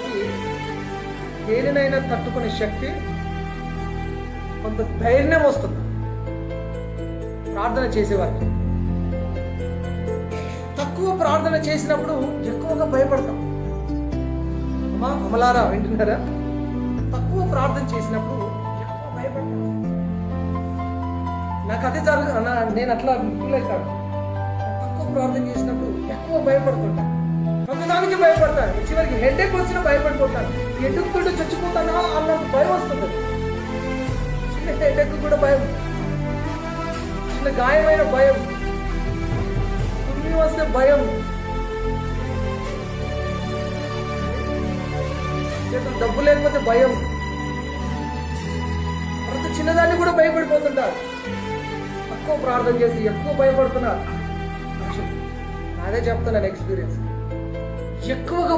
వారికి దేనినైనా తట్టుకునే శక్తి, కొంత ధైర్యం వస్తుంది ప్రార్థన చేసేవారికి. తక్కువ ప్రార్థన చేసినప్పుడు ఎక్కువగా భయపడతాం. అమ్మా అమలారా వింటున్నారా? తక్కువ ప్రార్థన చేసినప్పుడు ఎక్కువ భయపడతాం. నాకు అదే నేను అట్లా ఫీల్ అవుతాను. తక్కువ ప్రార్థన చేసినప్పుడు ఎక్కువ భయపడుతుంటాను. ప్రతిదానికి భయపడతాను. చివరికి హెడ్ఏక్ వచ్చినా భయపడిపోతాను. ఎందుకు కూడా చచ్చిపోతానా అన్న భయం వస్తుంది. చిన్న హెడ్ఏక్ కూడా భయం, చిన్న గాయమైన భయం, తుమ్మి వస్తే భయం, చేతులు డబ్బు లేకపోతే భయం. ప్రతి చిన్నదాన్ని కూడా భయపడిపోతుంటారు. తక్కువ ప్రార్థన చేసి ఎక్కువ భయపడుతున్నారు. అదే చెప్తున్నాను ఎక్స్పీరియన్స్. ఎక్కువగా